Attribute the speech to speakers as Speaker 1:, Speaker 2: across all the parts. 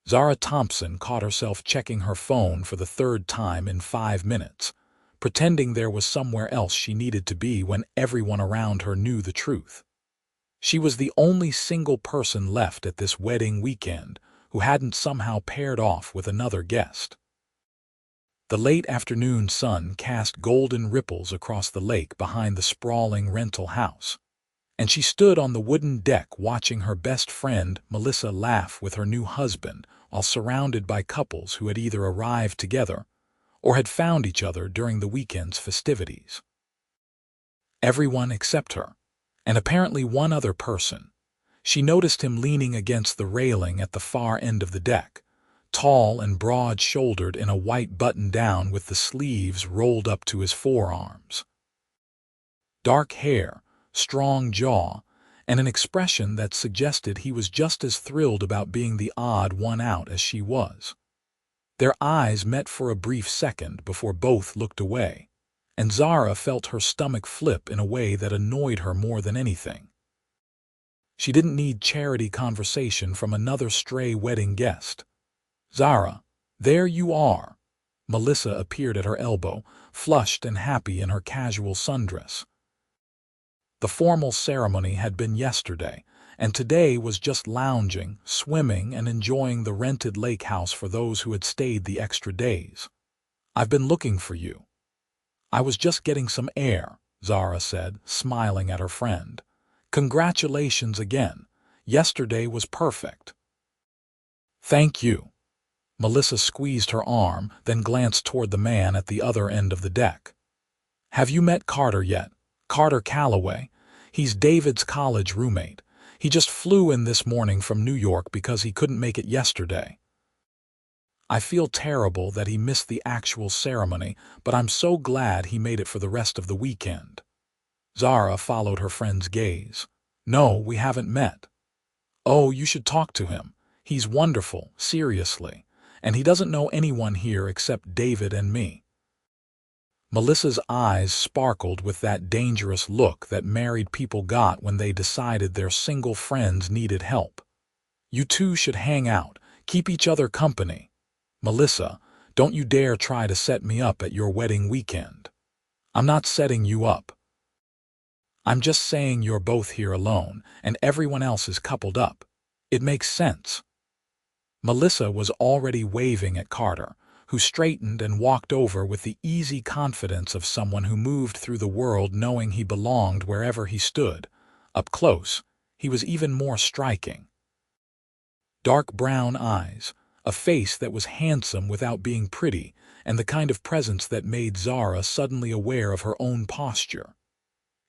Speaker 1: Zara Thompson caught herself checking her phone for the third time in 5 minutes, pretending there was somewhere else she needed to be when everyone around her knew the truth. She was the only single person left at this wedding weekend who hadn't somehow paired off with another guest. The late afternoon sun cast golden ripples across the lake behind the sprawling rental house, and she stood on the wooden deck watching her best friend, Melissa, laugh with her new husband while surrounded by couples who had either arrived together or had found each other during the weekend's festivities. Everyone except her, and apparently one other person. She noticed him leaning against the railing at the far end of the deck, tall and broad-shouldered in a white button-down with the sleeves rolled up to his forearms. Dark hair, strong jaw, and an expression that suggested he was just as thrilled about being the odd one out as she was. Their eyes met for a brief second before both looked away, and Zara felt her stomach flip in a way that annoyed her more than anything. She didn't need charity conversation from another stray wedding guest. "Zara, there you are." Melissa appeared at her elbow, flushed and happy in her casual sundress. The formal ceremony had been yesterday, and today was just lounging, swimming, and enjoying the rented lake house for those who had stayed the extra days. "I've been looking for you." "I was just getting some air," Zara said, smiling at her friend. "Congratulations again. Yesterday was perfect." "Thank you." Melissa squeezed her arm, then glanced toward the man at the other end of the deck. "Have you met Carter yet? Carter Calloway. He's David's college roommate. He just flew in this morning from New York because he couldn't make it yesterday." "I feel terrible that he missed the actual ceremony, but I'm so glad he made it for the rest of the weekend." Zara followed her friend's gaze. "No, we haven't met." "Oh, you should talk to him. He's wonderful, seriously. And he doesn't know anyone here except David and me." Melissa's eyes sparkled with that dangerous look that married people got when they decided their single friends needed help. "You two should hang out, keep each other company." "Melissa, don't you dare try to set me up at your wedding weekend." "I'm not setting you up. I'm just saying you're both here alone, and everyone else is coupled up. It makes sense." Melissa was already waving at Carter, who straightened and walked over with the easy confidence of someone who moved through the world knowing he belonged wherever he stood. Up close, he was even more striking. Dark brown eyes, a face that was handsome without being pretty, and the kind of presence that made Zara suddenly aware of her own posture.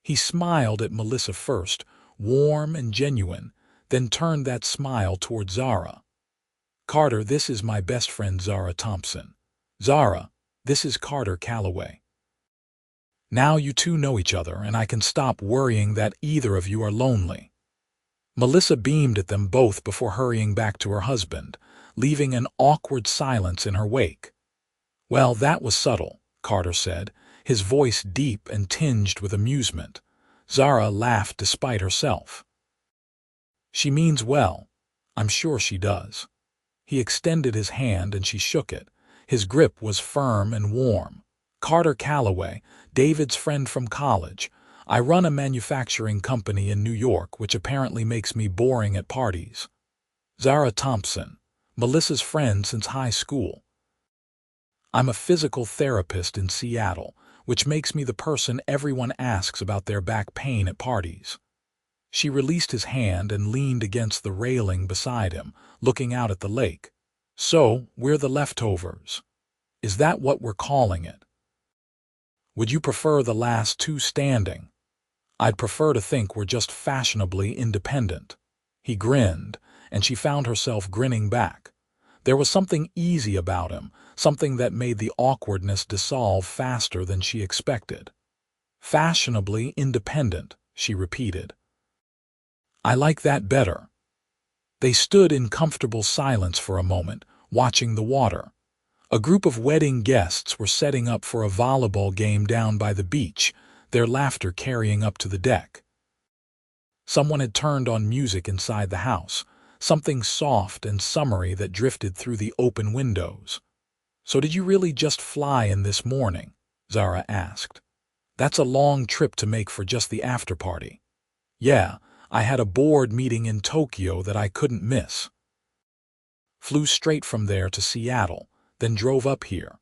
Speaker 1: He smiled at Melissa first, warm and genuine, then turned that smile toward Zara. "Carter, this is my best friend Zara Thompson. Zara, this is Carter Calloway. Now you two know each other, and I can stop worrying that either of you are lonely." Melissa beamed at them both before hurrying back to her husband, leaving an awkward silence in her wake. "Well, that was subtle," Carter said, his voice deep and tinged with amusement. Zara laughed despite herself. "She means well. I'm sure she does." He extended his hand and she shook it. His grip was firm and warm. "Carter Calloway, David's friend from college. I run a manufacturing company in New York, which apparently makes me boring at parties. Zara Thompson, Melissa's friend since high school. I'm a physical therapist in Seattle, which makes me the person everyone asks about their back pain at parties." She released his hand and leaned against the railing beside him, looking out at the lake. "So, we're the leftovers. Is that what we're calling it? Would you prefer the last two standing?" "I'd prefer to think we're just fashionably independent." He grinned, and she found herself grinning back. There was something easy about him, something that made the awkwardness dissolve faster than she expected. "Fashionably independent," she repeated. "I like that better." They stood in comfortable silence for a moment, watching the water. A group of wedding guests were setting up for a volleyball game down by the beach, their laughter carrying up to the deck. Someone had turned on music inside the house, something soft and summery that drifted through the open windows. "So did you really just fly in this morning?" Zara asked. "That's a long trip to make for just the after-party." "Yeah, I had a board meeting in Tokyo that I couldn't miss. Flew straight from there to Seattle, then drove up here.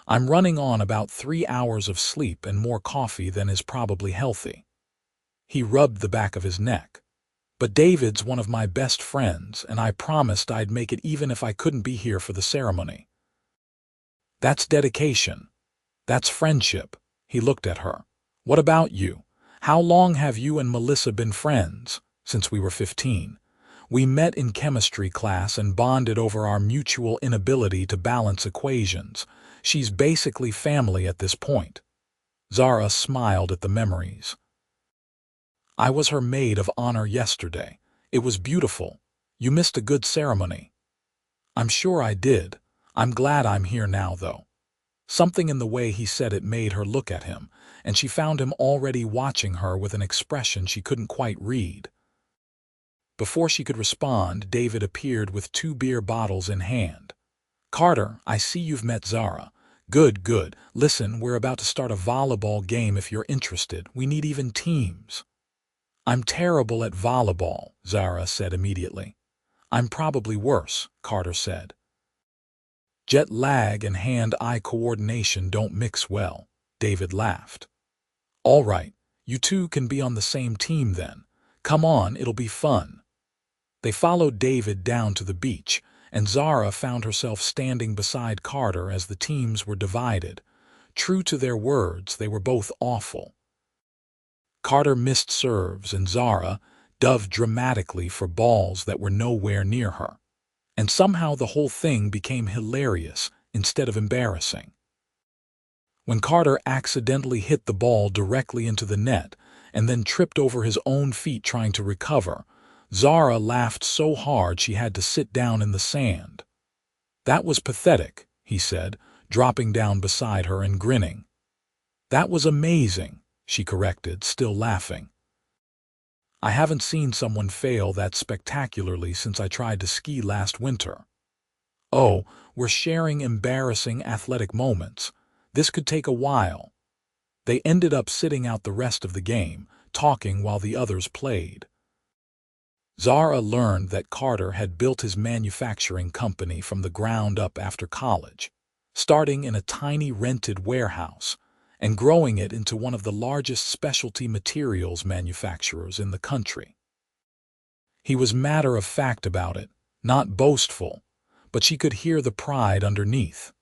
Speaker 1: I'm running on about 3 hours of sleep and more coffee than is probably healthy." He rubbed the back of his neck. "But David's one of my best friends, and I promised I'd make it even if I couldn't be here for the ceremony." "That's dedication. That's friendship." He looked at her. "What about you? How long have you and Melissa been friends?" "Since we were 15. We met in chemistry class and bonded over our mutual inability to balance equations. She's basically family at this point." Zara smiled at the memories. "I was her maid of honor yesterday. It was beautiful. You missed a good ceremony." "I'm sure I did. I'm glad I'm here now, though." Something in the way he said it made her look at him, and she found him already watching her with an expression she couldn't quite read. Before she could respond, David appeared with 2 beer bottles in hand. "Carter, I see you've met Zara. Good, good. Listen, we're about to start a volleyball game if you're interested. We need even teams." "I'm terrible at volleyball," Zara said immediately. "I'm probably worse," Carter said. "Jet lag and hand-eye coordination don't mix well," David laughed. "All right, you two can be on the same team then. Come on, it'll be fun." They followed David down to the beach, and Zara found herself standing beside Carter as the teams were divided. True to their words, they were both awful. Carter missed serves and Zara dove dramatically for balls that were nowhere near her. And somehow the whole thing became hilarious instead of embarrassing. When Carter accidentally hit the ball directly into the net and then tripped over his own feet trying to recover, Zara laughed so hard she had to sit down in the sand. "That was pathetic," he said, dropping down beside her and grinning. "That was amazing," she corrected, still laughing. "I haven't seen someone fail that spectacularly since I tried to ski last winter." "Oh, we're sharing embarrassing athletic moments. This could take a while." They ended up sitting out the rest of the game, talking while the others played. Zara learned that Carter had built his manufacturing company from the ground up after college, starting in a tiny rented warehouse and growing it into one of the largest specialty materials manufacturers in the country. He was matter-of-fact about it, not boastful, but she could hear the pride underneath.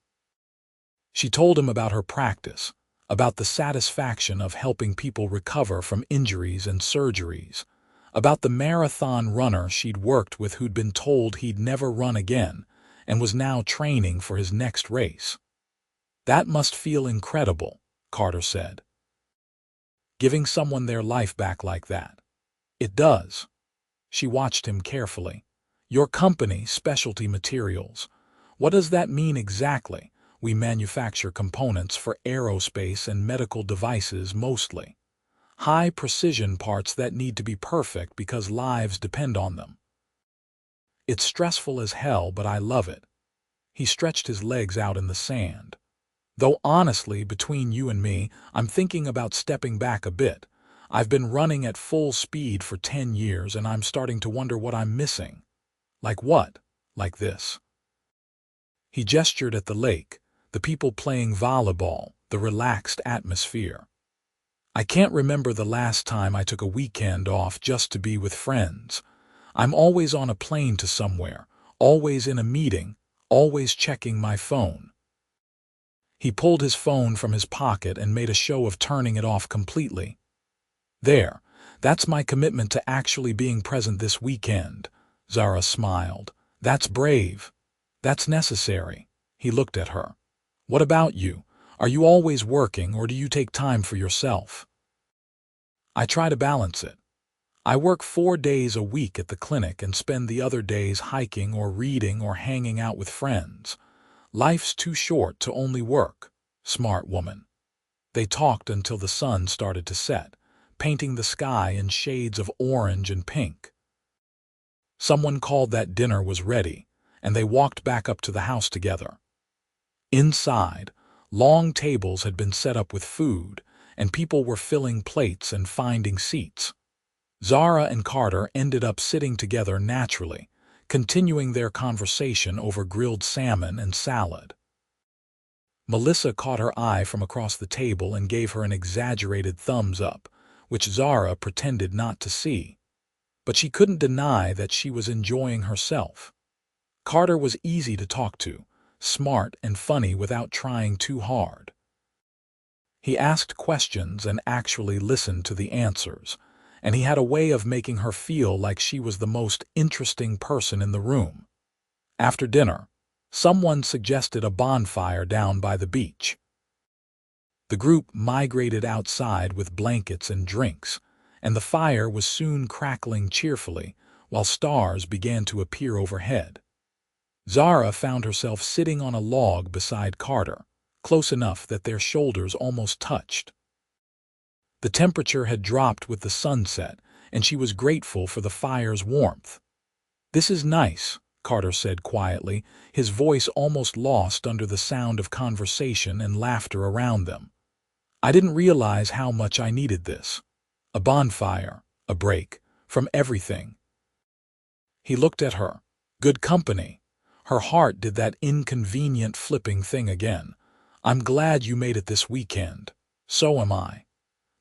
Speaker 1: She told him about her practice, about the satisfaction of helping people recover from injuries and surgeries, about the marathon runner she'd worked with who'd been told he'd never run again and was now training for his next race. "That must feel incredible," Carter said. "Giving someone their life back like that." "It does." She watched him carefully. "Your company, Specialty Materials. What does that mean exactly?" "We manufacture components for aerospace and medical devices mostly. High-precision parts that need to be perfect because lives depend on them. It's stressful as hell, but I love it." He stretched his legs out in the sand. "Though honestly, between you and me, I'm thinking about stepping back a bit. I've been running at full speed for 10 years and I'm starting to wonder what I'm missing." "Like what?" "Like this." He gestured at the lake, the people playing volleyball, the relaxed atmosphere. "I can't remember the last time I took a weekend off just to be with friends. I'm always on a plane to somewhere, always in a meeting, always checking my phone." He pulled his phone from his pocket and made a show of turning it off completely. "There, that's my commitment to actually being present this weekend." Zara smiled. "That's brave. That's necessary." He looked at her. "What about you? Are you always working or do you take time for yourself?" "I try to balance it. I work 4 days a week at the clinic and spend the other days hiking or reading or hanging out with friends. Life's too short to only work." "Smart woman." They talked until the sun started to set, painting the sky in shades of orange and pink. Someone called that dinner was ready, and they walked back up to the house together. Inside, long tables had been set up with food, and people were filling plates and finding seats. Zara and Carter ended up sitting together naturally, continuing their conversation over grilled salmon and salad. Melissa caught her eye from across the table and gave her an exaggerated thumbs up, which Zara pretended not to see. But she couldn't deny that she was enjoying herself. Carter was easy to talk to, smart and funny without trying too hard. He asked questions and actually listened to the answers, and he had a way of making her feel like she was the most interesting person in the room. After dinner, someone suggested a bonfire down by the beach. The group migrated outside with blankets and drinks, and the fire was soon crackling cheerfully while stars began to appear overhead. Zara found herself sitting on a log beside Carter, close enough that their shoulders almost touched. The temperature had dropped with the sunset, and she was grateful for the fire's warmth. "This is nice," Carter said quietly, his voice almost lost under the sound of conversation and laughter around them. "I didn't realize how much I needed this. A bonfire, a break, from everything." He looked at her. Good company. Her heart did that inconvenient flipping thing again. "I'm glad you made it this weekend. So am I."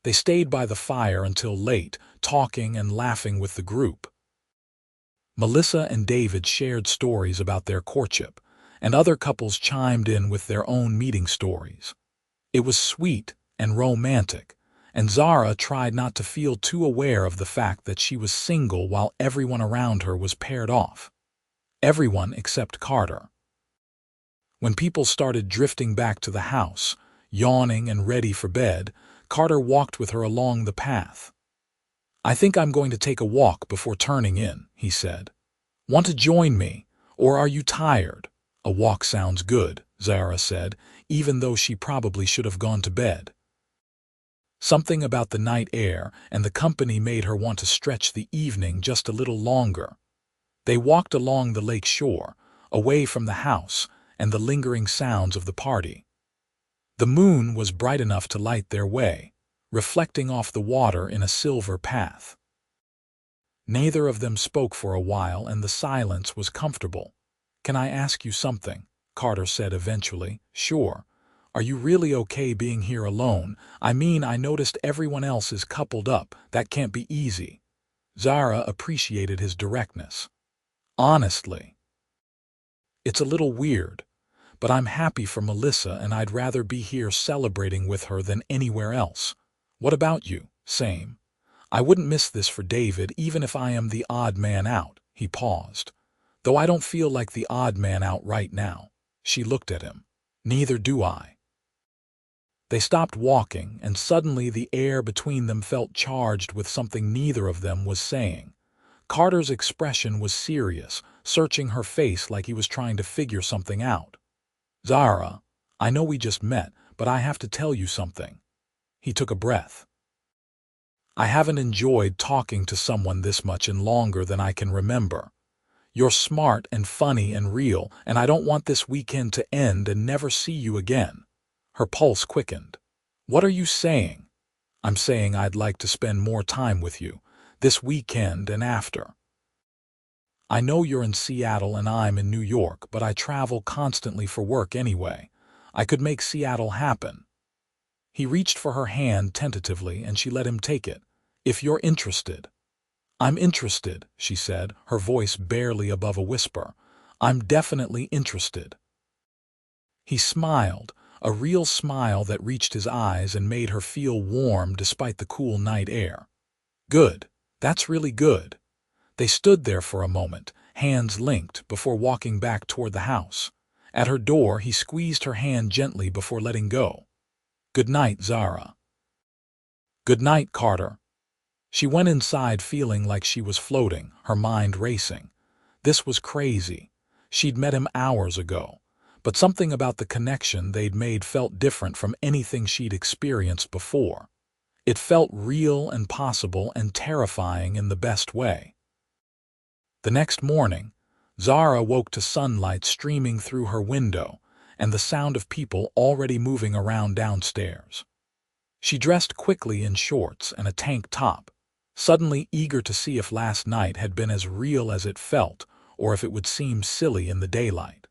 Speaker 1: They stayed by the fire until late, talking and laughing with the group. Melissa and David shared stories about their courtship, and other couples chimed in with their own meeting stories. It was sweet and romantic, and Zara tried not to feel too aware of the fact that she was single while everyone around her was paired off. Everyone except Carter. When people started drifting back to the house, yawning and ready for bed, Carter walked with her along the path. "I think I'm going to take a walk before turning in," he said. "Want to join me, or are you tired?" "A walk sounds good," Zara said, even though she probably should have gone to bed. Something about the night air and the company made her want to stretch the evening just a little longer. They walked along the lake shore, away from the house and the lingering sounds of the party. The moon was bright enough to light their way, reflecting off the water in a silver path. Neither of them spoke for a while, and the silence was comfortable. "Can I ask you something?" Carter said eventually. "Sure. Are you really okay being here alone? I mean, I noticed everyone else is coupled up. That can't be easy." Zara appreciated his directness. "Honestly, it's a little weird, but I'm happy for Melissa and I'd rather be here celebrating with her than anywhere else. What about you?" "Same. I wouldn't miss this for David even if I am the odd man out." He paused. "Though I don't feel like the odd man out right now." She looked at him. "Neither do I." They stopped walking, and suddenly the air between them felt charged with something neither of them was saying. Carter's expression was serious, searching her face like he was trying to figure something out. "Zara, I know we just met, but I have to tell you something." He took a breath. "I haven't enjoyed talking to someone this much in longer than I can remember. You're smart and funny and real, and I don't want this weekend to end and never see you again." Her pulse quickened. "What are you saying?" "I'm saying I'd like to spend more time with you, this weekend and after. I know you're in Seattle and I'm in New York, but I travel constantly for work anyway. I could make Seattle happen." He reached for her hand tentatively, and she let him take it. "If you're interested." "I'm interested," she said, her voice barely above a whisper. "I'm definitely interested." He smiled, a real smile that reached his eyes and made her feel warm despite the cool night air. "Good. That's really good." They stood there for a moment, hands linked, before walking back toward the house. At her door, he squeezed her hand gently before letting go. "Good night, Zara." "Good night, Carter." She went inside feeling like she was floating, her mind racing. This was crazy. She'd met him hours ago, but something about the connection they'd made felt different from anything she'd experienced before. It felt real and possible and terrifying in the best way. The next morning, Zara woke to sunlight streaming through her window and the sound of people already moving around downstairs. She dressed quickly in shorts and a tank top, suddenly eager to see if last night had been as real as it felt or if it would seem silly in the daylight.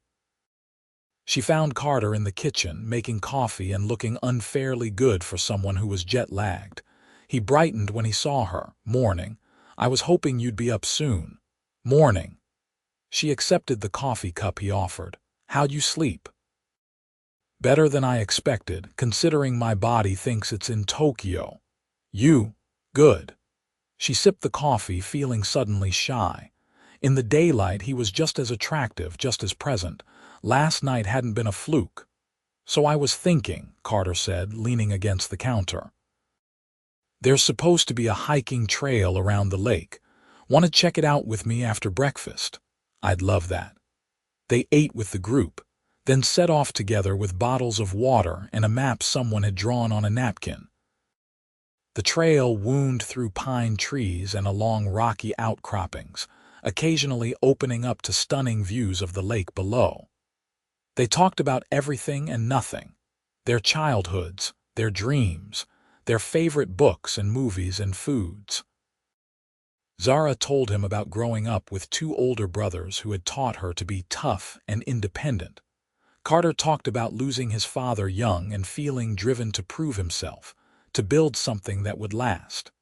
Speaker 1: She found Carter in the kitchen, making coffee and looking unfairly good for someone who was jet-lagged. He brightened when he saw her. "Morning. I was hoping you'd be up soon." "Morning." She accepted the coffee cup he offered. "How'd you sleep?" "Better than I expected, considering my body thinks it's in Tokyo." "You? Good." She sipped the coffee, feeling suddenly shy. In the daylight, he was just as attractive, just as present. Last night hadn't been a fluke. "So I was thinking," Carter said, leaning against the counter. "There's supposed to be a hiking trail around the lake. Want to check it out with me after breakfast?" "I'd love that." They ate with the group, then set off together with bottles of water and a map someone had drawn on a napkin. The trail wound through pine trees and along rocky outcroppings, occasionally opening up to stunning views of the lake below. They talked about everything and nothing, their childhoods, their dreams, their favorite books and movies and foods. Zara told him about growing up with two older brothers who had taught her to be tough and independent. Carter talked about losing his father young and feeling driven to prove himself, to build something that would last.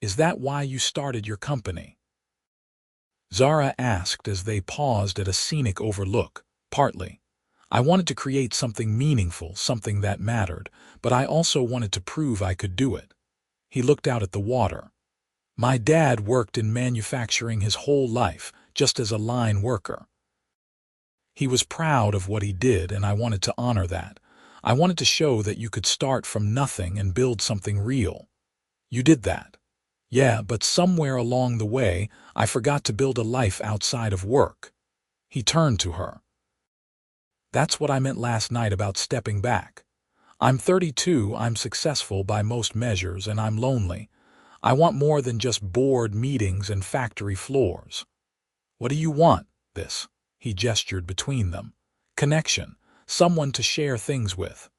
Speaker 1: "Is that why you started your company?" Zara asked as they paused at a scenic overlook. "Partly. I wanted to create something meaningful, something that mattered, but I also wanted to prove I could do it." He looked out at the water. "My dad worked in manufacturing his whole life, just as a line worker. He was proud of what he did, and I wanted to honor that. I wanted to show that you could start from nothing and build something real. You did that." "Yeah, but somewhere along the way, I forgot to build a life outside of work." He turned to her. "That's what I meant last night about stepping back. I'm 32, I'm successful by most measures, and I'm lonely. I want more than just bored meetings and factory floors." "What do you want?" "This." He gestured between them. "Connection. Someone to share things with.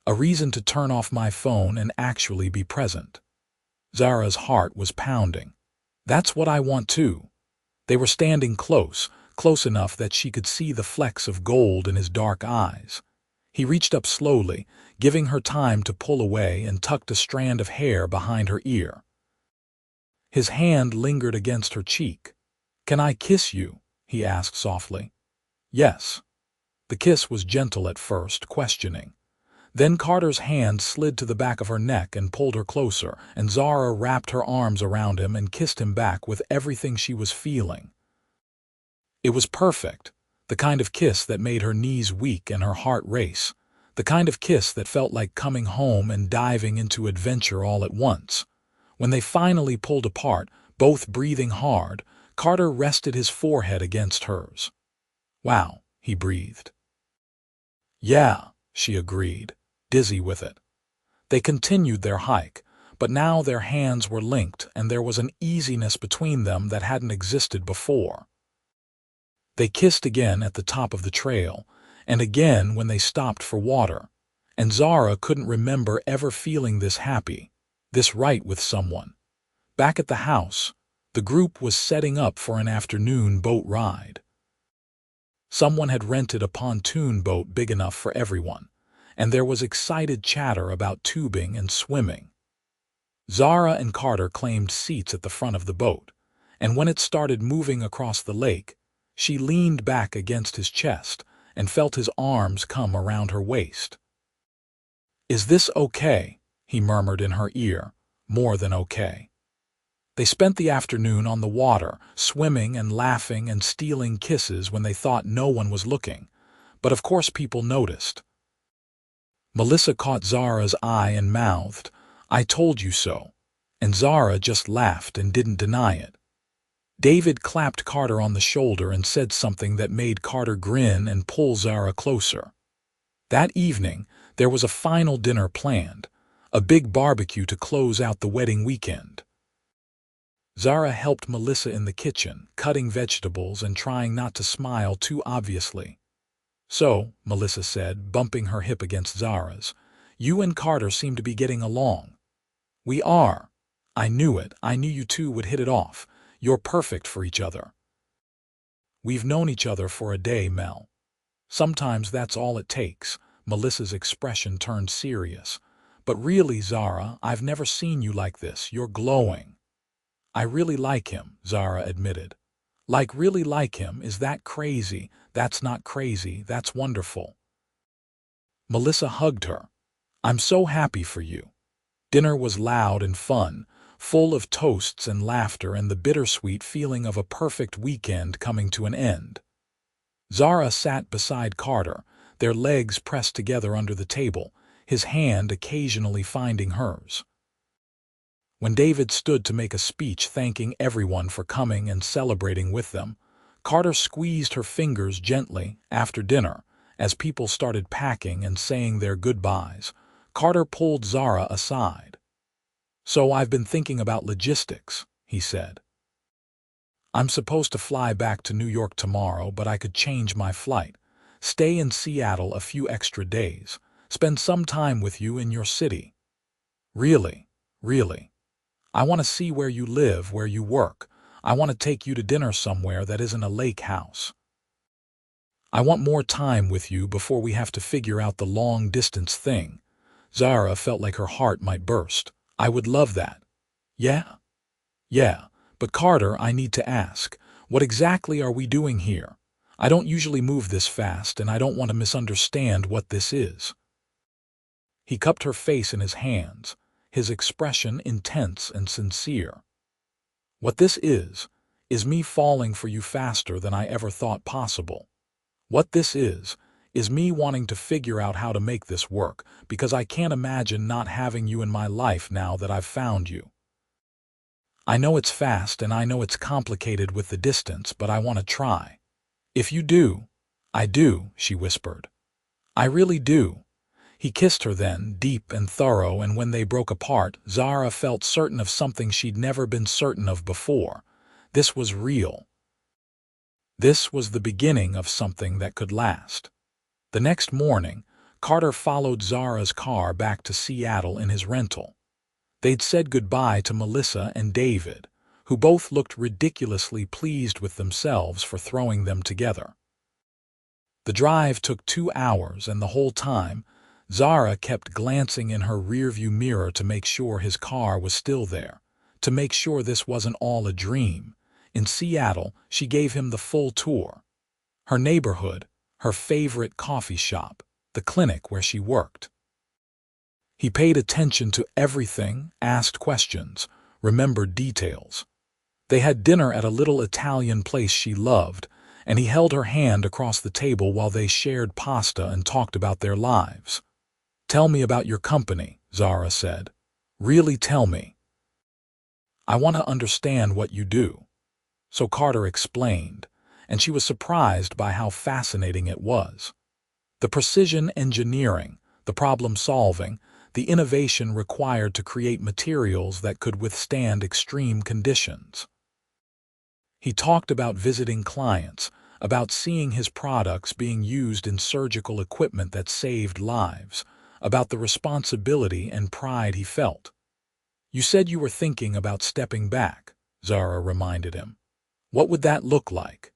Speaker 1: A reason to turn off my phone and actually be present." Zara's heart was pounding. "That's what I want too." They were standing close enough that she could see the flecks of gold in his dark eyes. He reached up slowly, giving her time to pull away, and tucked a strand of hair behind her ear. His hand lingered against her cheek. "Can I kiss you?" he asked softly. "Yes." The kiss was gentle at first, questioning. Then Carter's hand slid to the back of her neck and pulled her closer, and Zara wrapped her arms around him and kissed him back with everything she was feeling. It was perfect, the kind of kiss that made her knees weak and her heart race, the kind of kiss that felt like coming home and diving into adventure all at once. When they finally pulled apart, both breathing hard, Carter rested his forehead against hers. "Wow," he breathed. "Yeah," she agreed, dizzy with it. They continued their hike, but now their hands were linked and there was an easiness between them that hadn't existed before. They kissed again at the top of the trail, and again when they stopped for water, and Zara couldn't remember ever feeling this happy, this right with someone. Back at the house, the group was setting up for an afternoon boat ride. Someone had rented a pontoon boat big enough for everyone, and there was excited chatter about tubing and swimming. Zara and Carter claimed seats at the front of the boat, and when it started moving across the lake, she leaned back against his chest and felt his arms come around her waist. "Is this okay?" he murmured in her ear. "More than okay." They spent the afternoon on the water, swimming and laughing and stealing kisses when they thought no one was looking, but of course people noticed. Melissa caught Zara's eye and mouthed, "I told you so," and Zara just laughed and didn't deny it. David clapped Carter on the shoulder and said something that made Carter grin and pull Zara closer. That evening, there was a final dinner planned, a big barbecue to close out the wedding weekend. Zara helped Melissa in the kitchen, cutting vegetables and trying not to smile too obviously. "So," Melissa said, bumping her hip against Zara's, "you and Carter seem to be getting along." "We are. I knew it. I knew you two would hit it off. You're perfect for each other." "We've known each other for a day, Mel. Sometimes that's all it takes." Melissa's expression turned serious. "But really, Zara, I've never seen you like this. You're glowing." "I really like him," Zara admitted. "Like really like him? Is that crazy?" "That's not crazy. That's wonderful." Melissa hugged her. "I'm so happy for you." Dinner was loud and fun, full of toasts and laughter and the bittersweet feeling of a perfect weekend coming to an end. Zara sat beside Carter, their legs pressed together under the table, his hand occasionally finding hers. When David stood to make a speech thanking everyone for coming and celebrating with them, Carter squeezed her fingers gently. After dinner, as people started packing and saying their goodbyes, Carter pulled Zara aside. "So I've been thinking about logistics," he said. "I'm supposed to fly back to New York tomorrow, but I could change my flight, stay in Seattle a few extra days, spend some time with you in your city." "Really? Really? I want to see where you live, where you work. I want to take you to dinner somewhere that isn't a lake house. I want more time with you before we have to figure out the long-distance thing." Zara felt like her heart might burst. "I would love that." "Yeah? Yeah. But Carter, I need to ask, what exactly are we doing here? I don't usually move this fast, and I don't want to misunderstand what this is." He cupped her face in his hands, his expression intense and sincere. "What this is me falling for you faster than I ever thought possible. What this is me wanting to figure out how to make this work, because I can't imagine not having you in my life now that I've found you. I know it's fast and I know it's complicated with the distance, but I want to try. If you do." "I do," she whispered. "I really do." He kissed her then, deep and thorough, and when they broke apart, Zara felt certain of something she'd never been certain of before. This was real. This was the beginning of something that could last. The next morning, Carter followed Zara's car back to Seattle in his rental. They'd said goodbye to Melissa and David, who both looked ridiculously pleased with themselves for throwing them together. The drive took 2 hours, and the whole time, Zara kept glancing in her rearview mirror to make sure his car was still there, to make sure this wasn't all a dream. In Seattle, she gave him the full tour. Her neighborhood, her favorite coffee shop, the clinic where she worked. He paid attention to everything, asked questions, remembered details. They had dinner at a little Italian place she loved, and he held her hand across the table while they shared pasta and talked about their lives. "Tell me about your company," Zara said. "Really tell me. I want to understand what you do." So Carter explained, and she was surprised by how fascinating it was. The precision engineering, the problem-solving, the innovation required to create materials that could withstand extreme conditions. He talked about visiting clients, about seeing his products being used in surgical equipment that saved lives, about the responsibility and pride he felt. "You said you were thinking about stepping back," Zara reminded him. "What would that look like?"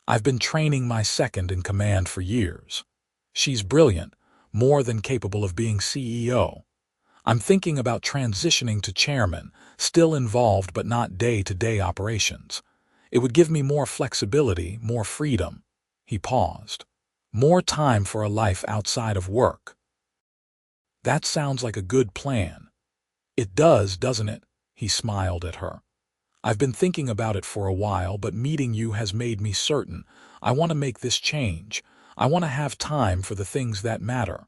Speaker 1: "I've been training my second in command for years. She's brilliant, more than capable of being CEO. I'm thinking about transitioning to chairman, still involved but not day-to-day operations. It would give me more flexibility, more freedom." He paused. "More time for a life outside of work." "That sounds like a good plan." "It does, doesn't it?" He smiled at her. "I've been thinking about it for a while, but meeting you has made me certain. I want to make this change. I want to have time for the things that matter."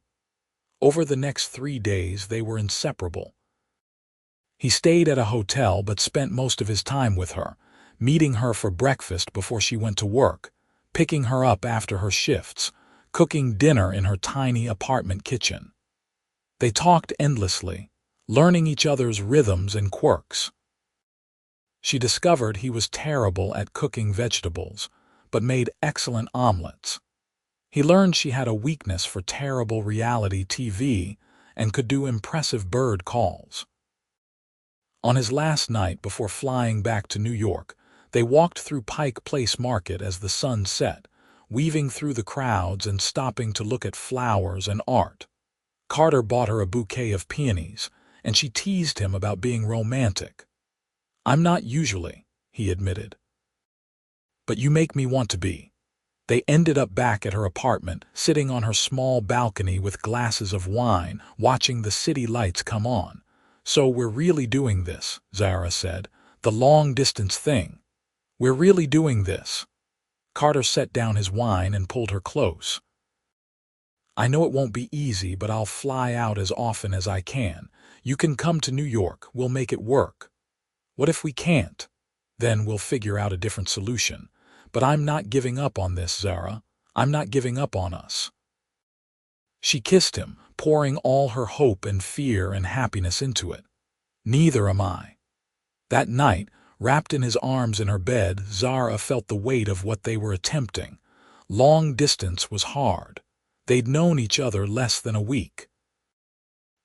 Speaker 1: Over the next 3 days, they were inseparable. He stayed at a hotel but spent most of his time with her, meeting her for breakfast before she went to work, picking her up after her shifts, cooking dinner in her tiny apartment kitchen. They talked endlessly, learning each other's rhythms and quirks. She discovered he was terrible at cooking vegetables, but made excellent omelets. He learned she had a weakness for terrible reality TV and could do impressive bird calls. On his last night before flying back to New York, they walked through Pike Place Market as the sun set, weaving through the crowds and stopping to look at flowers and art. Carter bought her a bouquet of peonies, and she teased him about being romantic. "I'm not usually," he admitted. "But you make me want to be." They ended up back at her apartment, sitting on her small balcony with glasses of wine, watching the city lights come on. "So we're really doing this," Zara said. "The long-distance thing. We're really doing this." Carter set down his wine and pulled her close. "I know it won't be easy, but I'll fly out as often as I can. You can come to New York. We'll make it work. What if we can't? Then we'll figure out a different solution. But I'm not giving up on this, Zara. I'm not giving up on us." She kissed him, pouring all her hope and fear and happiness into it. "Neither am I." That night, wrapped in his arms in her bed, Zara felt the weight of what they were attempting. Long distance was hard. They'd known each other less than a week.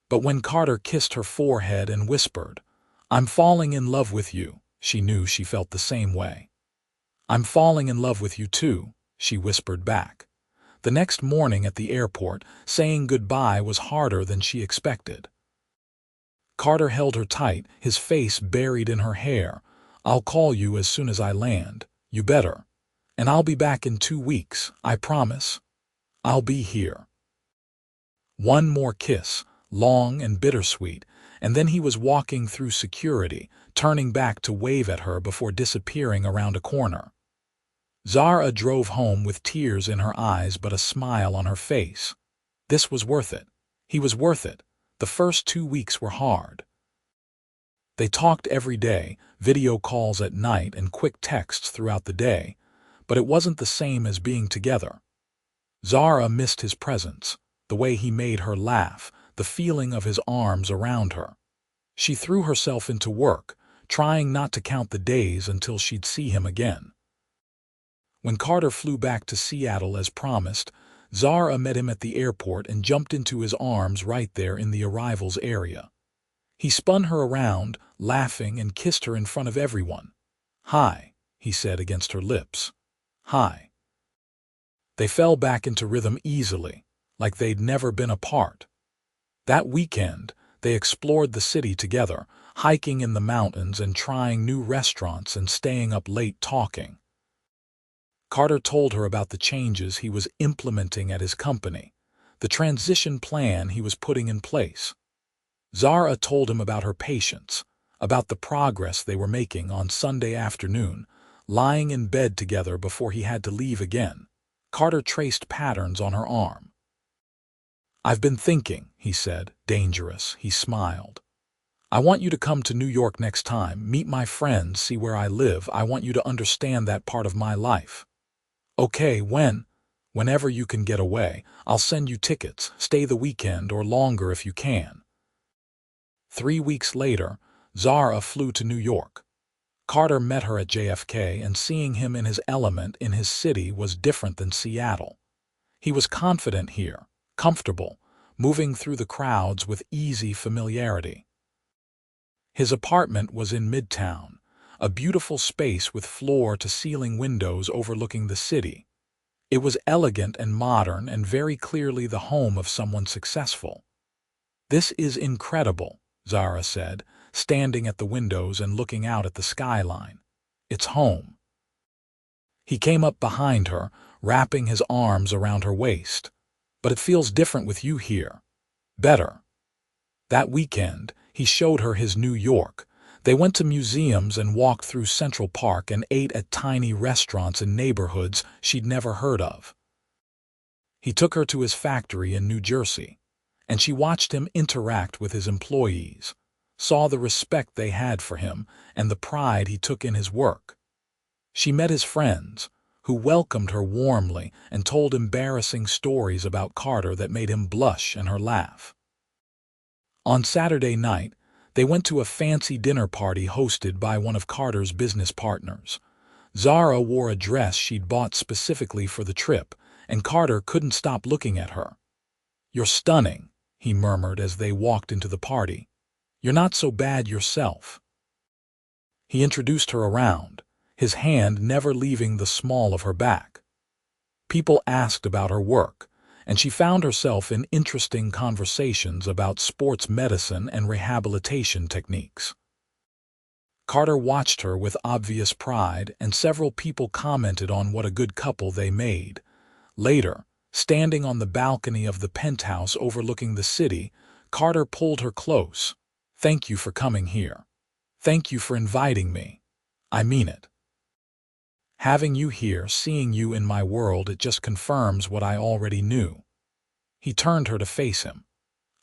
Speaker 1: But when Carter kissed her forehead and whispered, "I'm falling in love with you," she knew she felt the same way. "I'm falling in love with you too," she whispered back. The next morning at the airport, saying goodbye was harder than she expected. Carter held her tight, his face buried in her hair. "I'll call you as soon as I land. You better. And I'll be back in 2 weeks, I promise. I'll be here." One more kiss, long and bittersweet, and then he was walking through security, turning back to wave at her before disappearing around a corner. Zara drove home with tears in her eyes but a smile on her face. This was worth it. He was worth it. The first 2 weeks were hard. They talked every day, video calls at night and quick texts throughout the day, but it wasn't the same as being together. Zara missed his presence, the way he made her laugh, the feeling of his arms around her. She threw herself into work, trying not to count the days until she'd see him again. When Carter flew back to Seattle as promised, Zara met him at the airport and jumped into his arms right there in the arrivals area. He spun her around, laughing, and kissed her in front of everyone. "Hi," he said against her lips. "Hi." They fell back into rhythm easily, like they'd never been apart. That weekend, they explored the city together, hiking in the mountains and trying new restaurants and staying up late talking. Carter told her about the changes he was implementing at his company, the transition plan he was putting in place. Zara told him about her patients, about the progress they were making. On Sunday afternoon, lying in bed together before he had to leave again, Carter traced patterns on her arm. "I've been thinking," he said. "Dangerous," he smiled. "I want you to come to New York next time, meet my friends, see where I live. I want you to understand that part of my life. Okay, whenever you can get away, I'll send you tickets, stay the weekend or longer if you can." 3 weeks later, Zara flew to New York. Carter met her at JFK, and seeing him in his element in his city was different than Seattle. He was confident here, comfortable, moving through the crowds with easy familiarity. His apartment was in Midtown, a beautiful space with floor-to-ceiling windows overlooking the city. It was elegant and modern and very clearly the home of someone successful. "This is incredible," Zara said, standing at the windows and looking out at the skyline. "It's home." He came up behind her, wrapping his arms around her waist. "But it feels different with you here. Better." That weekend, he showed her his New York. They went to museums and walked through Central Park and ate at tiny restaurants in neighborhoods she'd never heard of. He took her to his factory in New Jersey, and she watched him interact with his employees, saw the respect they had for him and the pride he took in his work. She met his friends, who welcomed her warmly and told embarrassing stories about Carter that made him blush and her laugh. On Saturday night, They went to a fancy dinner party hosted by one of Carter's business partners. Zara wore a dress she'd bought specifically for the trip, and Carter couldn't stop looking at her. "You're stunning," he murmured as they walked into the party. "You're not so bad yourself." He introduced her around, his hand never leaving the small of her back. People asked about her work, and she found herself in interesting conversations about sports medicine and rehabilitation techniques. Carter watched her with obvious pride, and several people commented on what a good couple they made. Later, standing on the balcony of the penthouse overlooking the city, Carter pulled her close. "Thank you for coming here. Thank you for inviting me. I mean it. Having you here, seeing you in my world, it just confirms what I already knew." He turned her to face him.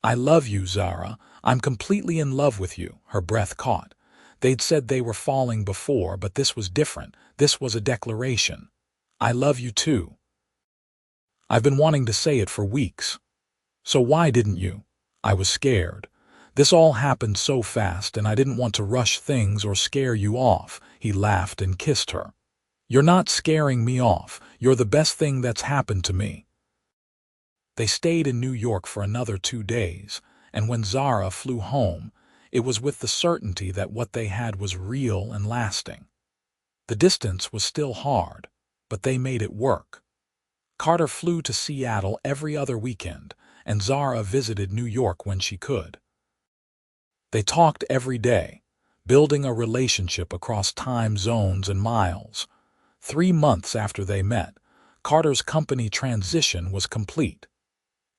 Speaker 1: "I love you, Zara. I'm completely in love with you," her breath caught. They'd said they were falling before, but this was different. This was a declaration. "I love you too. I've been wanting to say it for weeks." "So why didn't you?" "I was scared. This all happened so fast, and I didn't want to rush things or scare you off." He laughed and kissed her. "You're not scaring me off. You're the best thing that's happened to me." They stayed in New York for another 2 days, and when Zara flew home, it was with the certainty that what they had was real and lasting. The distance was still hard, but they made it work. Carter flew to Seattle every other weekend, and Zara visited New York when she could. They talked every day, building a relationship across time zones and miles. 3 months after they met, Carter's company transition was complete.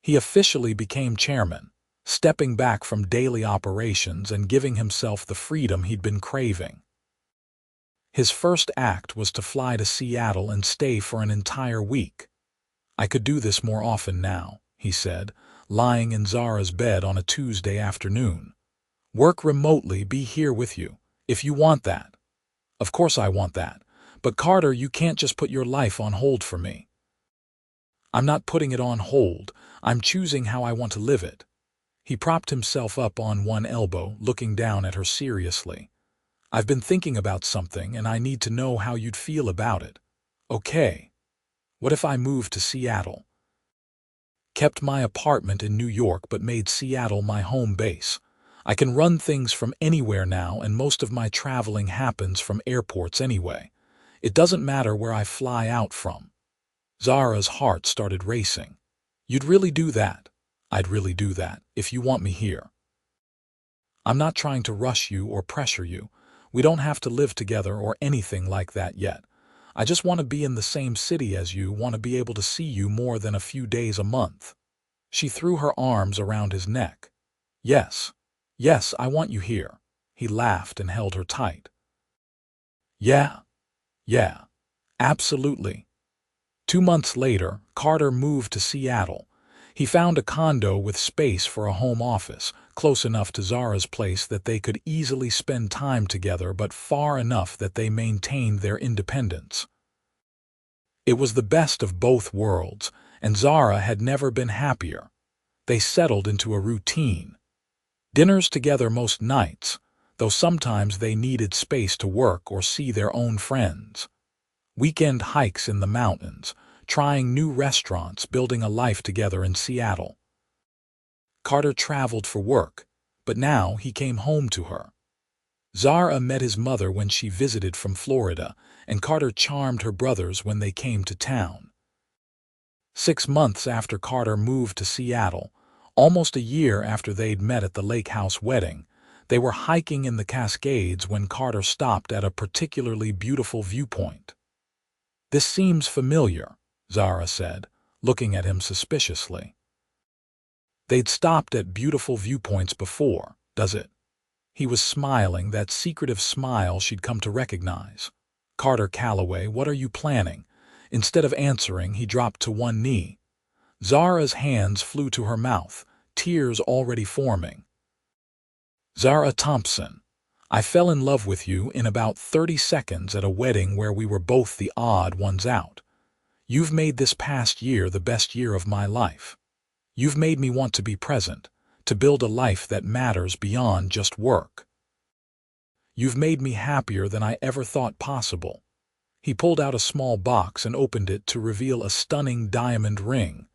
Speaker 1: He officially became chairman, stepping back from daily operations and giving himself the freedom he'd been craving. His first act was to fly to Seattle and stay for an entire week. "I could do this more often now," he said, lying in Zara's bed on a Tuesday afternoon. "Work remotely, be here with you, if you want that." "Of course I want that. But Carter, you can't just put your life on hold for me." "I'm not putting it on hold. I'm choosing how I want to live it." He propped himself up on one elbow, looking down at her seriously. "I've been thinking about something, and I need to know how you'd feel about it." "Okay. What if I moved to Seattle? Kept my apartment in New York but made Seattle my home base. I can run things from anywhere now, and most of my traveling happens from airports anyway. It doesn't matter where I fly out from." Zara's heart started racing. "You'd really do that?" "I'd really do that, if you want me here. I'm not trying to rush you or pressure you. We don't have to live together or anything like that yet. I just want to be in the same city as you, want to be able to see you more than a few days a month." She threw her arms around his neck. "Yes, yes, I want you here." He laughed and held her tight. Yeah, absolutely." 2 months later, Carter moved to Seattle. He found a condo with space for a home office, close enough to Zara's place that they could easily spend time together, but far enough that they maintained their independence. It was the best of both worlds, and Zara had never been happier. They settled into a routine. Dinners together most nights, though sometimes they needed space to work or see their own friends. Weekend hikes in the mountains, trying new restaurants, building a life together in Seattle. Carter traveled for work, but now he came home to her. Zara met his mother when she visited from Florida, and Carter charmed her brothers when they came to town. 6 months after Carter moved to Seattle, almost a year after they'd met at the lake house wedding, they were hiking in the Cascades when Carter stopped at a particularly beautiful viewpoint. "This seems familiar," Zara said, looking at him suspiciously. They'd stopped at beautiful viewpoints before, does it? He was smiling, that secretive smile she'd come to recognize. "Carter Calloway, what are you planning?" Instead of answering, he dropped to one knee. Zara's hands flew to her mouth, tears already forming. "Zara Thompson, I fell in love with you in about 30 seconds at a wedding where we were both the odd ones out. You've made this past year the best year of my life. You've made me want to be present, to build a life that matters beyond just work. You've made me happier than I ever thought possible. He pulled out a small box and opened it to reveal a stunning diamond ring.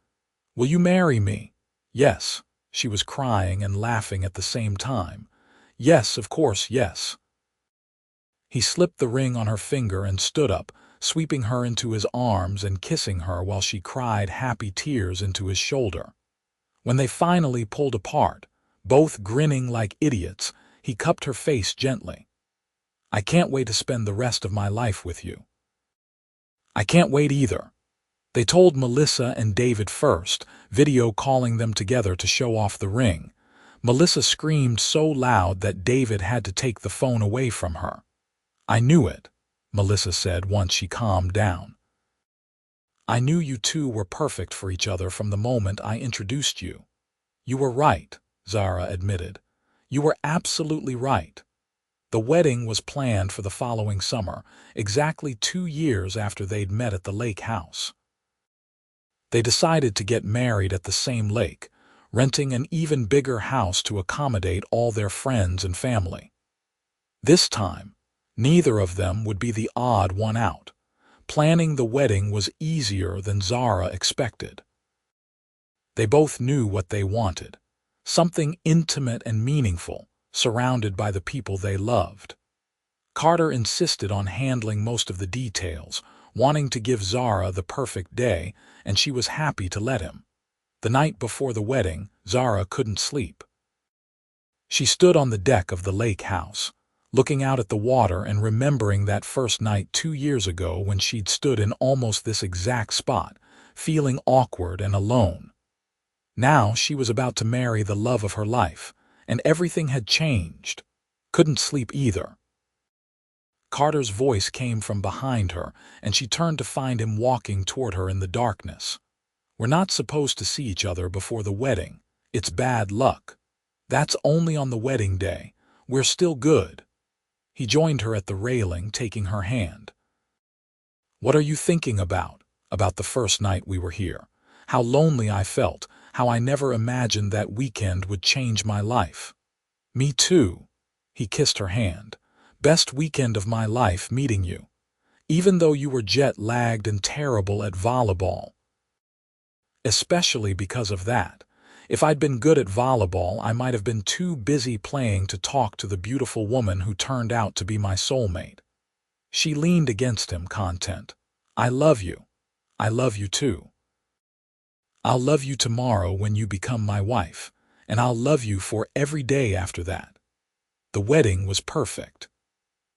Speaker 1: Will you marry me? Yes. She was crying and laughing at the same time. Yes, of course, yes. He slipped the ring on her finger and stood up, sweeping her into his arms and kissing her while she cried happy tears into his shoulder. When they finally pulled apart, both grinning like idiots, he cupped her face gently. I can't wait to spend the rest of my life with you. I can't wait either. They told Melissa and David first, video calling them together to show off the ring. Melissa screamed so loud that David had to take the phone away from her. I knew it, Melissa said once she calmed down. I knew you two were perfect for each other from the moment I introduced you. You were right, Zara admitted. You were absolutely right. The wedding was planned for the following summer, exactly 2 years after they'd met at the lake house. They decided to get married at the same lake, renting an even bigger house to accommodate all their friends and family. This time, neither of them would be the odd one out. Planning the wedding was easier than Zara expected. They both knew what they wanted, something intimate and meaningful, surrounded by the people they loved. Carter insisted on handling most of the details, wanting to give Zara the perfect day, and she was happy to let him. The night before the wedding, Zara couldn't sleep. She stood on the deck of the lake house, looking out at the water and remembering that first night 2 years ago when she'd stood in almost this exact spot, feeling awkward and alone. Now she was about to marry the love of her life, and everything had changed. Couldn't sleep either. Carter's voice came from behind her, and she turned to find him walking toward her in the darkness. We're not supposed to see each other before the wedding. It's bad luck. That's only on the wedding day. We're still good. He joined her at the railing, taking her hand. What are you thinking about? About the first night we were here. How lonely I felt. How I never imagined that weekend would change my life. Me too. He kissed her hand. Best weekend of my life meeting you. Even though you were jet-lagged and terrible at volleyball. Especially because of that. If I'd been good at volleyball, I might have been too busy playing to talk to the beautiful woman who turned out to be my soulmate. She leaned against him, content. I love you. I love you too. I'll love you tomorrow when you become my wife, and I'll love you for every day after that. The wedding was perfect.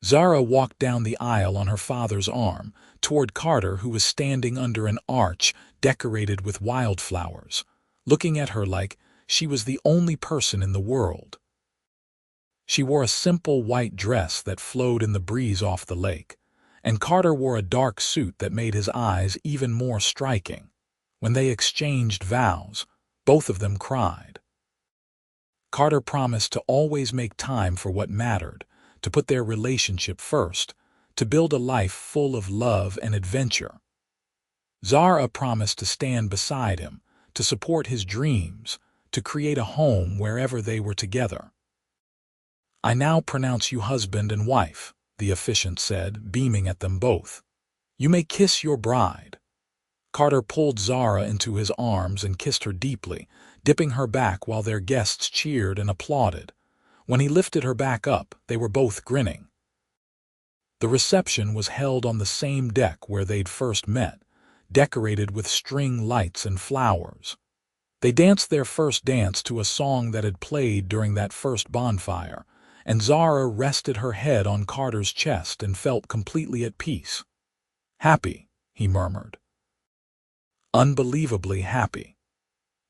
Speaker 1: Zara walked down the aisle on her father's arm, toward Carter, who was standing under an arch decorated with wildflowers, looking at her like she was the only person in the world. She wore a simple white dress that flowed in the breeze off the lake, and Carter wore a dark suit that made his eyes even more striking. When they exchanged vows, both of them cried. Carter promised to always make time for what mattered, to put their relationship first, to build a life full of love and adventure. Zara promised to stand beside him, to support his dreams, to create a home wherever they were together. I now pronounce you husband and wife, the officiant said, beaming at them both. You may kiss your bride. Carter pulled Zara into his arms and kissed her deeply, dipping her back while their guests cheered and applauded. When he lifted her back up, they were both grinning. The reception was held on the same deck where they'd first met, decorated with string lights and flowers. They danced their first dance to a song that had played during that first bonfire, and Zara rested her head on Carter's chest and felt completely at peace. Happy, he murmured. Unbelievably happy.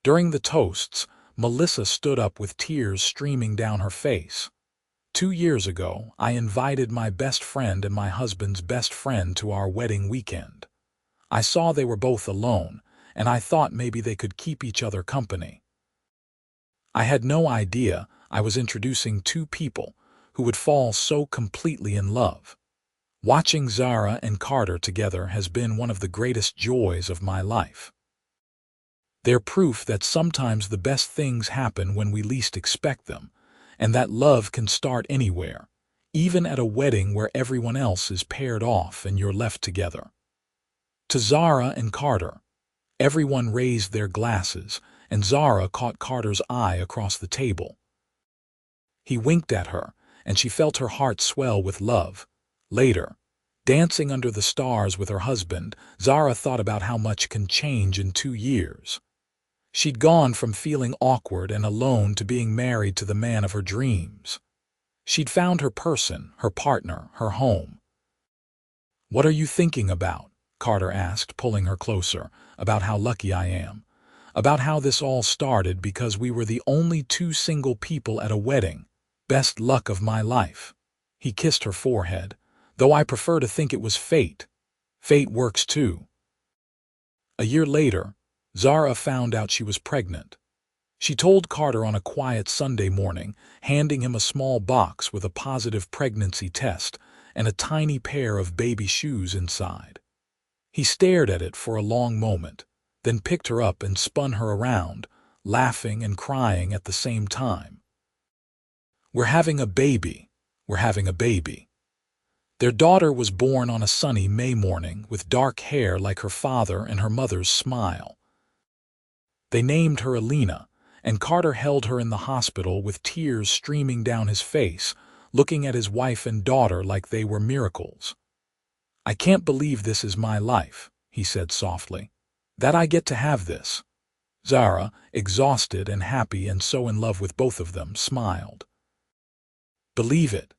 Speaker 1: During the toasts, Melissa stood up with tears streaming down her face. 2 years ago, I invited my best friend and my husband's best friend to our wedding weekend. I saw they were both alone, and I thought maybe they could keep each other company. I had no idea I was introducing 2 people who would fall so completely in love. Watching Zara and Carter together has been one of the greatest joys of my life. They're proof that sometimes the best things happen when we least expect them, and that love can start anywhere, even at a wedding where everyone else is paired off and you're left together. To Zara and Carter, everyone raised their glasses, and Zara caught Carter's eye across the table. He winked at her, and she felt her heart swell with love. Later, dancing under the stars with her husband, Zara thought about how much can change in 2 years. She'd gone from feeling awkward and alone to being married to the man of her dreams. She'd found her person, her partner, her home. "What are you thinking about?" Carter asked, pulling her closer. "About how lucky I am. About how this all started because we were the only 2 single people at a wedding. Best luck of my life." He kissed her forehead. "Though I prefer to think it was fate. Fate works too." A year later, Zara found out she was pregnant. She told Carter on a quiet Sunday morning, handing him a small box with a positive pregnancy test and a tiny pair of baby shoes inside. He stared at it for a long moment, then picked her up and spun her around, laughing and crying at the same time. "We're having a baby. We're having a baby." Their daughter was born on a sunny May morning with dark hair like her father and her mother's smile. They named her Alina, and Carter held her in the hospital with tears streaming down his face, looking at his wife and daughter like they were miracles. "I can't believe this is my life," he said softly. "That I get to have this." Zara, exhausted and happy and so in love with both of them, smiled. "Believe it."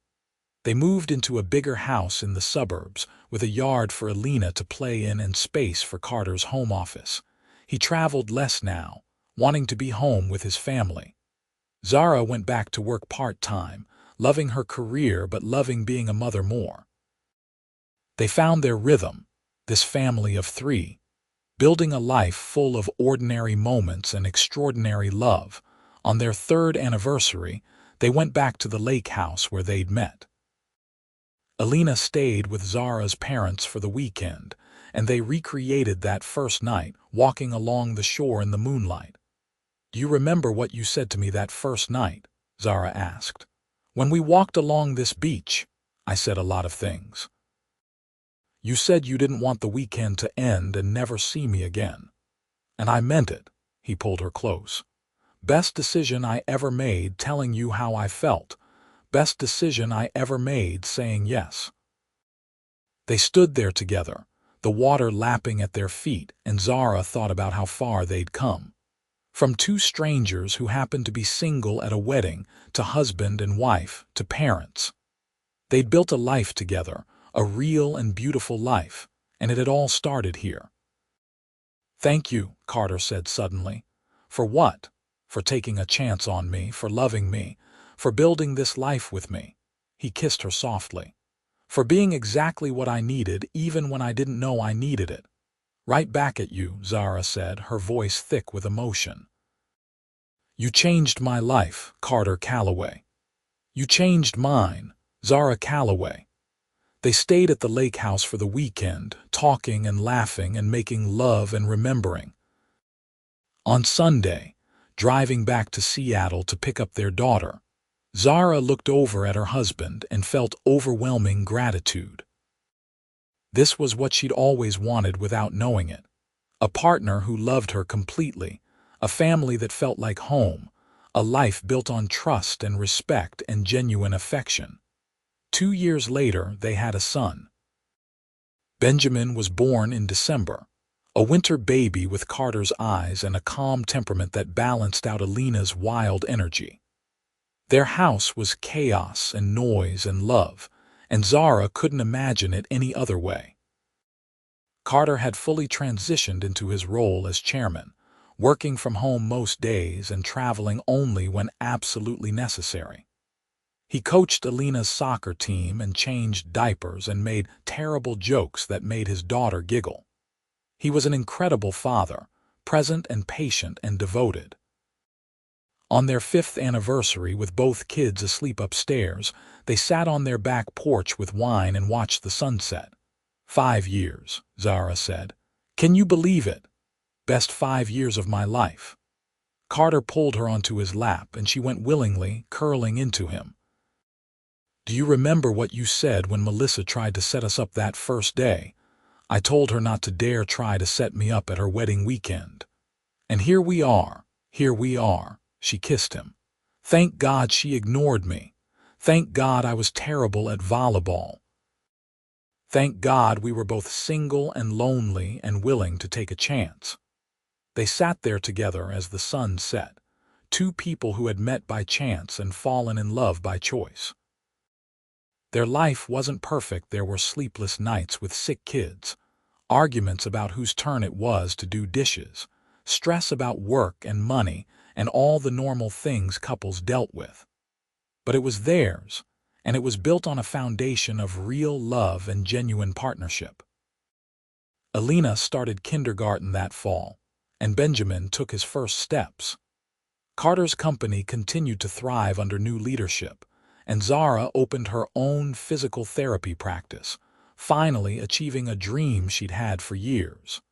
Speaker 1: They moved into a bigger house in the suburbs, with a yard for Alina to play in and space for Carter's home office. He traveled less now, wanting to be home with his family. Zara went back to work part-time, loving her career but loving being a mother more. They found their rhythm, this family of 3, building a life full of ordinary moments and extraordinary love. On their 3rd anniversary, they went back to the lake house where they'd met. Alina stayed with Zara's parents for the weekend, and they recreated that first night, walking along the shore in the moonlight. "Do you remember what you said to me that first night?" Zara asked. "When we walked along this beach, I said a lot of things. You said you didn't want the weekend to end and never see me again. And I meant it." He pulled her close. "Best decision I ever made telling you how I felt. Best decision I ever made saying yes." They stood there together, the water lapping at their feet, and Zara thought about how far they'd come. From 2 strangers who happened to be single at a wedding, to husband and wife, to parents. They'd built a life together, a real and beautiful life, and it had all started here. "Thank you," Carter said suddenly. "For what? For taking a chance on me, for loving me, for building this life with me." He kissed her softly. "For being exactly what I needed even when I didn't know I needed it." "Right back at you," Zara said, her voice thick with emotion. "You changed my life, Carter Calloway. You changed mine, Zara Calloway." They stayed at the lake house for the weekend, talking and laughing and making love and remembering. On Sunday, driving back to Seattle to pick up their daughter, Zara looked over at her husband and felt overwhelming gratitude. This was what she'd always wanted without knowing it. A partner who loved her completely, a family that felt like home, a life built on trust and respect and genuine affection. 2 years later, they had a son. Benjamin was born in December, a winter baby with Carter's eyes and a calm temperament that balanced out Alina's wild energy. Their house was chaos and noise and love, and Zara couldn't imagine it any other way. Carter had fully transitioned into his role as chairman, working from home most days and traveling only when absolutely necessary. He coached Alina's soccer team and changed diapers and made terrible jokes that made his daughter giggle. He was an incredible father, present and patient and devoted. On their 5th anniversary, with both kids asleep upstairs, they sat on their back porch with wine and watched the sunset. 5 years, Zara said. "Can you believe it?" Best 5 years of my life." Carter pulled her onto his lap, and she went willingly, curling into him. "Do you remember what you said when Melissa tried to set us up that first day? I told her not to dare try to set me up at her wedding weekend. And here we are, here we are." She kissed him. "Thank God she ignored me. Thank God I was terrible at volleyball. Thank God we were both single and lonely and willing to take a chance." They sat there together as the sun set, two people who had met by chance and fallen in love by choice. Their life wasn't perfect. There were sleepless nights with sick kids, arguments about whose turn it was to do dishes, stress about work and money, and all the normal things couples dealt with. But it was theirs, and it was built on a foundation of real love and genuine partnership. Alina started kindergarten that fall, and Benjamin took his first steps. Carter's company continued to thrive under new leadership, and Zara opened her own physical therapy practice, finally achieving a dream she'd had for years.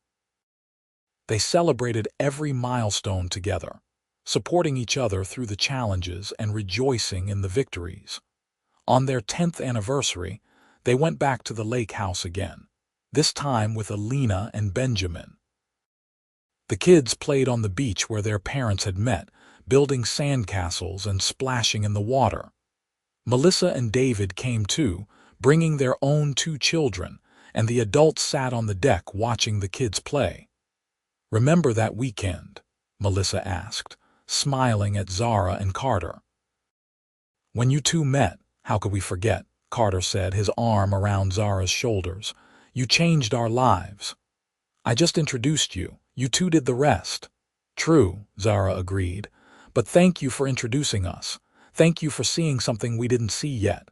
Speaker 1: They celebrated every milestone together, supporting each other through the challenges and rejoicing in the victories. On their 10th anniversary, they went back to the lake house again, this time with Alina and Benjamin. The kids played on the beach where their parents had met, building sandcastles and splashing in the water. Melissa and David came too, bringing their own 2 children, and the adults sat on the deck watching the kids play. "Remember that weekend?" Melissa asked, smiling at Zara and Carter. "When you two met, how could we forget?" Carter said, his arm around Zara's shoulders. "You changed our lives. I just introduced you. You two did the rest." "True," Zara agreed. "But thank you for introducing us. Thank you for seeing something we didn't see yet."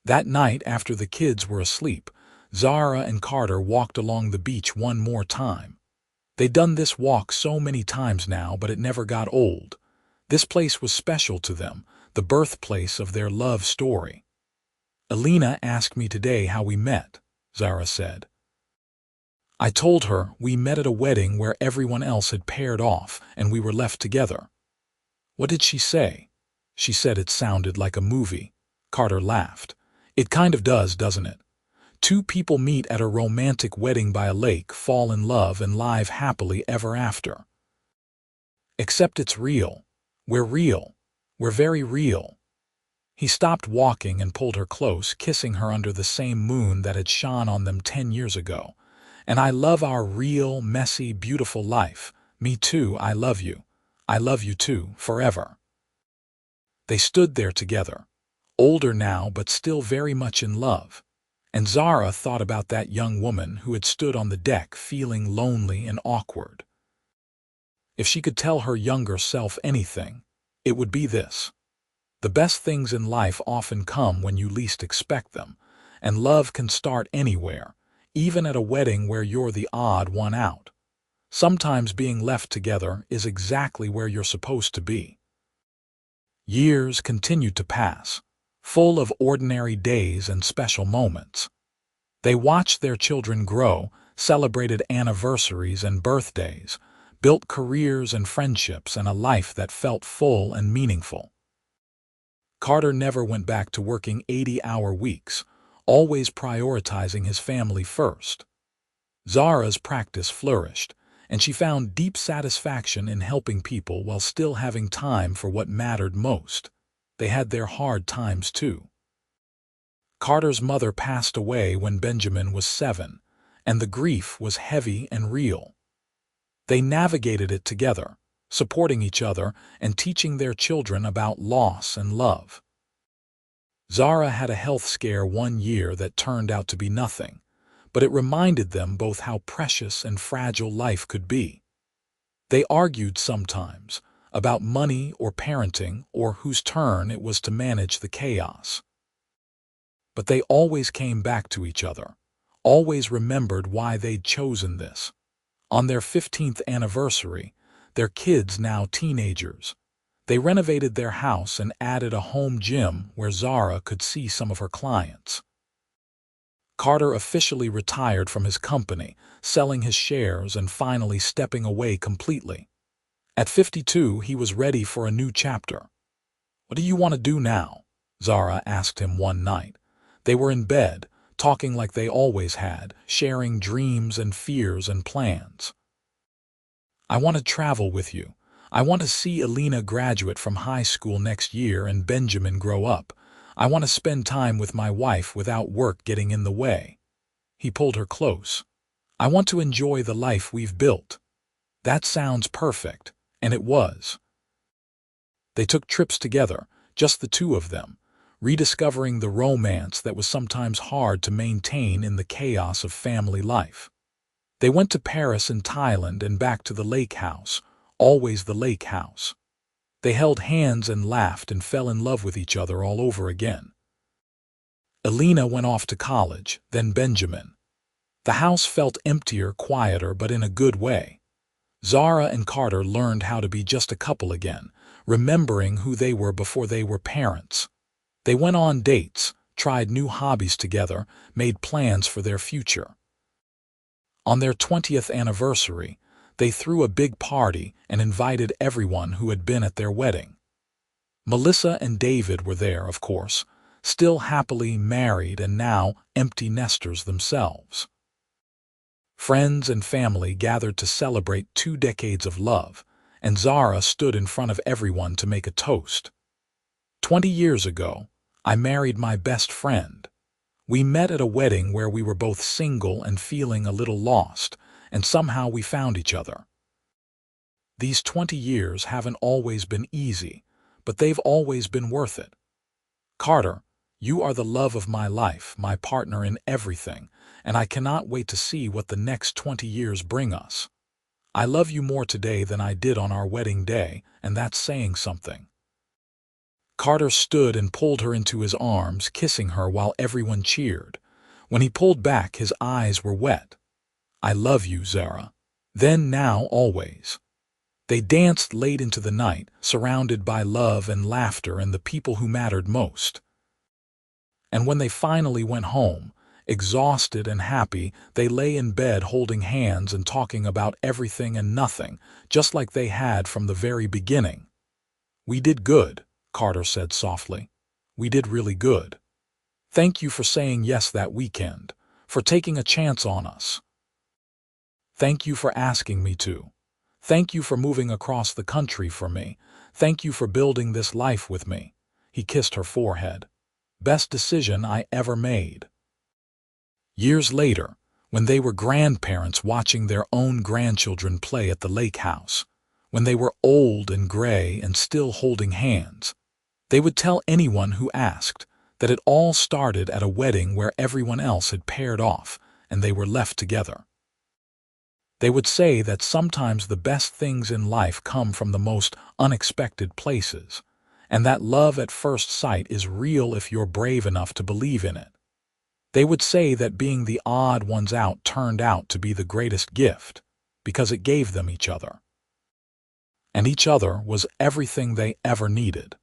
Speaker 1: That night, after the kids were asleep, Zara and Carter walked along the beach one more time. They'd done this walk so many times now, but it never got old. This place was special to them, the birthplace of their love story. "Alina asked me today how we met," Zara said. "I told her we met at a wedding where everyone else had paired off and we were left together." "What did she say?" "She said it sounded like a movie." Carter laughed. "It kind of does, doesn't it? 2 people meet at a romantic wedding by a lake, fall in love, and live happily ever after. Except it's real. We're real. We're very real." He stopped walking and pulled her close, kissing her under the same moon that had shone on them 10 years ago. "And I love our real, messy, beautiful life. Me too, I love you. I love you too, forever." They stood there together, older now but still very much in love. And Zara thought about that young woman who had stood on the deck feeling lonely and awkward. If she could tell her younger self anything, it would be this: the best things in life often come when you least expect them, and love can start anywhere, even at a wedding where you're the odd one out. Sometimes being left together is exactly where you're supposed to be. Years continued to pass, full of ordinary days and special moments. They watched their children grow, celebrated anniversaries and birthdays, built careers and friendships, and a life that felt full and meaningful. Carter never went back to working 80-hour weeks, always prioritizing his family first. Zara's practice flourished, and she found deep satisfaction in helping people while still having time for what mattered most. They had their hard times too. Carter's mother passed away when Benjamin was 7, and the grief was heavy and real. They navigated it together, supporting each other and teaching their children about loss and love. Zara had a health scare one year that turned out to be nothing, but it reminded them both how precious and fragile life could be. They argued sometimes about money or parenting or whose turn it was to manage the chaos. But they always came back to each other, always remembered why they'd chosen this. On their 15th anniversary, their kids now teenagers, they renovated their house and added a home gym where Zara could see some of her clients. Carter officially retired from his company, selling his shares and finally stepping away completely. At 52, he was ready for a new chapter. "What do you want to do now?" Zara asked him one night. They were in bed, talking like they always had, sharing dreams and fears and plans. "I want to travel with you. I want to see Alina graduate from high school next year and Benjamin grow up. I want to spend time with my wife without work getting in the way." He pulled her close. "I want to enjoy the life we've built." That sounds perfect, and it was. They took trips together, just the two of them, rediscovering the romance that was sometimes hard to maintain in the chaos of family life. They went to Paris and Thailand and back to the lake house, always the lake house. They held hands and laughed and fell in love with each other all over again. Alina went off to college, then Benjamin. The house felt emptier, quieter, but in a good way. Zara and Carter learned how to be just a couple again, remembering who they were before they were parents. They went on dates, tried new hobbies together, made plans for their future. On their 20th anniversary, they threw a big party and invited everyone who had been at their wedding. Melissa and David were there, of course, still happily married and now empty nesters themselves. Friends and family gathered to celebrate 2 decades of love, and Zara stood in front of everyone to make a toast. 20 years ago, I married my best friend. We met at a wedding where we were both single and feeling a little lost, and somehow we found each other. These 20 years haven't always been easy, but they've always been worth it. Carter, you are the love of my life, my partner in everything, and I cannot wait to see what the next 20 years bring us. I love you more today than I did on our wedding day, and that's saying something. Carter stood and pulled her into his arms, kissing her while everyone cheered. When he pulled back, his eyes were wet. "I love you, Zara. Then, now, always." They danced late into the night, surrounded by love and laughter and the people who mattered most. And when they finally went home, exhausted and happy, they lay in bed holding hands and talking about everything and nothing, just like they had from the very beginning. "We did good," Carter said softly. "We did really good. Thank you for saying yes that weekend, for taking a chance on us. Thank you for asking me to. Thank you for moving across the country for me. Thank you for building this life with me." He kissed her forehead. "Best decision I ever made." Years later, when they were grandparents watching their own grandchildren play at the lake house, when they were old and gray and still holding hands, they would tell anyone who asked that it all started at a wedding where everyone else had paired off and they were left together. They would say that sometimes the best things in life come from the most unexpected places, and that love at first sight is real if you're brave enough to believe in it. They would say that being the odd ones out turned out to be the greatest gift, because it gave them each other. And each other was everything they ever needed.